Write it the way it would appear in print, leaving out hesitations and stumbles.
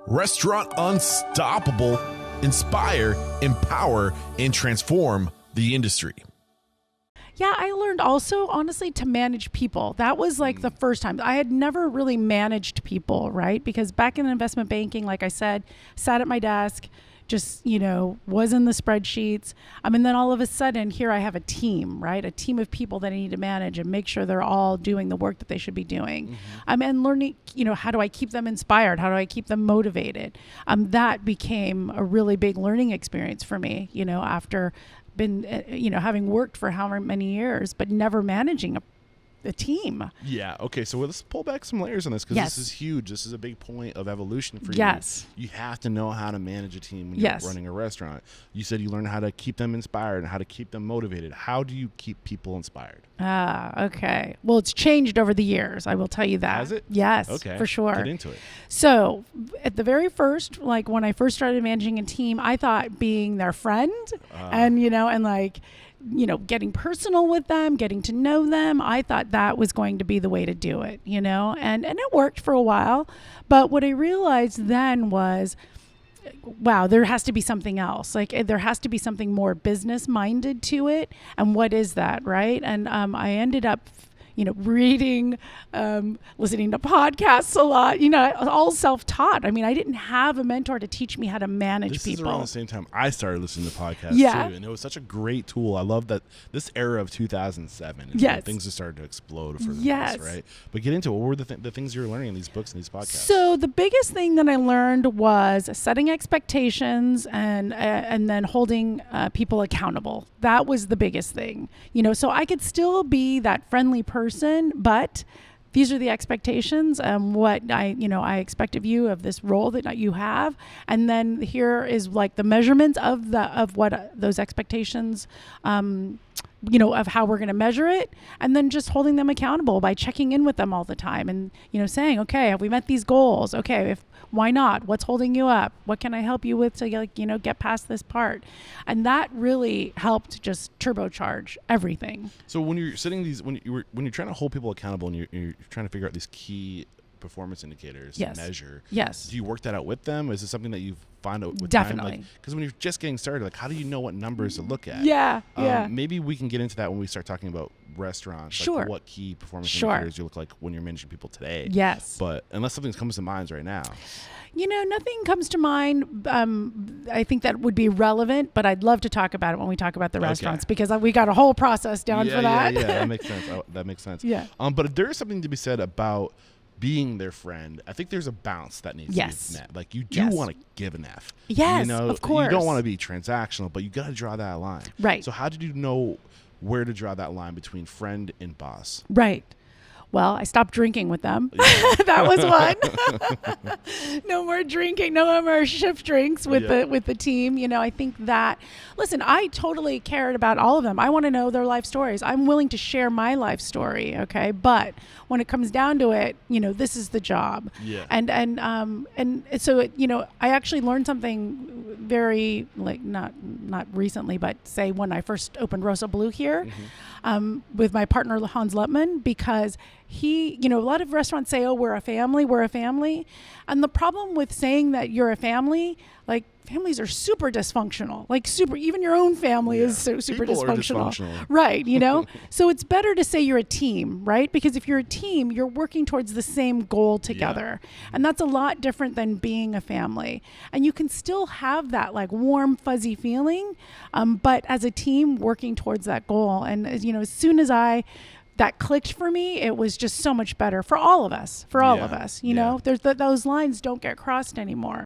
Restaurant Unstoppable. Inspire, empower, and transform the industry. Yeah, I learned also, honestly, to manage people. That was like the first time. I had never really managed people, right? Because back in investment banking, like I said, sat at my desk, just, was in the spreadsheets. And then all of a sudden, here I have a team, right? A team of people that I need to manage and make sure they're all doing the work that they should be doing. And learning, how do I keep them inspired? How do I keep them motivated? That became a really big learning experience for me, after been, having worked for however many years, but never managing a team. Yeah. Okay. So let's pull back some layers on this, because Yes. this is huge. This is a big point of evolution for you. Yes. You have to know how to manage a team when Yes. you're running a restaurant. You said you learn how to keep them inspired and how to keep them motivated. How do you keep people inspired? Okay. Well, it's changed over the years. I will tell you that. Has it? Yes, Okay. for sure. Get into it. So at the very first, like when I first started managing a team, I thought being their friend and, getting personal with them, getting to know them, I thought that was going to be the way to do it, and it worked for a while. But what I realized then was, wow, there has to be something else. Like there has to be something more business minded to it. And what is that? Right. And I ended up, reading, listening to podcasts a lot, all self-taught. I mean, I didn't have a mentor to teach me how to manage This people. is around the same time I started listening to podcasts Yeah. too, and it was such a great tool. I love that this era of 2007 is when Yes. things have started to explode for Yes. us, right? But get into it. What were the things you were learning in these books and these podcasts? So the biggest thing that I learned was setting expectations and then holding people accountable. That was the biggest thing, so I could still be that friendly person, but these are the expectations, what I expect of you, of this role that you have. And then here is like the measurements of what those expectations, of how we're going to measure it, and then just holding them accountable by checking in with them all the time and, saying, okay, have we met these goals? Okay, why not? What's holding you up? What can I help you with to get past this part? And that really helped just turbocharge everything. So when you're setting these, when you're trying to hold people accountable and you're trying to figure out these key performance indicators Yes. to measure, Yes. do you work that out with them? Is it something that you find out with Definitely. time? Because when you're just getting started, like, how do you know what numbers to look at? Yeah. Maybe we can get into that when we start talking about restaurants. Sure. Like what key performance Sure. indicators you look like when you're managing people today. Yes. But unless something comes to mind right now. Nothing comes to mind. I think that would be relevant, but I'd love to talk about it when we talk about the restaurants, because we got a whole process down for that. Yeah, that makes sense. That makes sense. Yeah. But there is something to be said about being their friend. I think there's a balance that needs Yes. to be met. Like you do Yes. want to give an F. Yes, of course. You don't want to be transactional, but you got to draw that line. Right. So how did you know where to draw that line between friend and boss? Right. Well, I stopped drinking with them. That was one. No more drinking. No more shift drinks with the team. I think that, listen, I totally cared about all of them. I want to know their life stories. I'm willing to share my life story. Okay. But when it comes down to it, this is the job. Yeah. And so, I actually learned something very, like, not recently, but say when I first opened Rossoblu here, with my partner, Hans Lettman, because he, a lot of restaurants say, oh, we're a family. And the problem with saying that you're a family, like, families are super dysfunctional, even your own family is super People are dysfunctional. Right. So it's better to say you're a team, right? Because if you're a team, you're working towards the same goal together. And that's a lot different than being a family. And you can still have that like warm, fuzzy feeling, but as a team working towards that goal. And as soon as that clicked for me, it was just so much better for all of us, There's those lines don't get crossed anymore.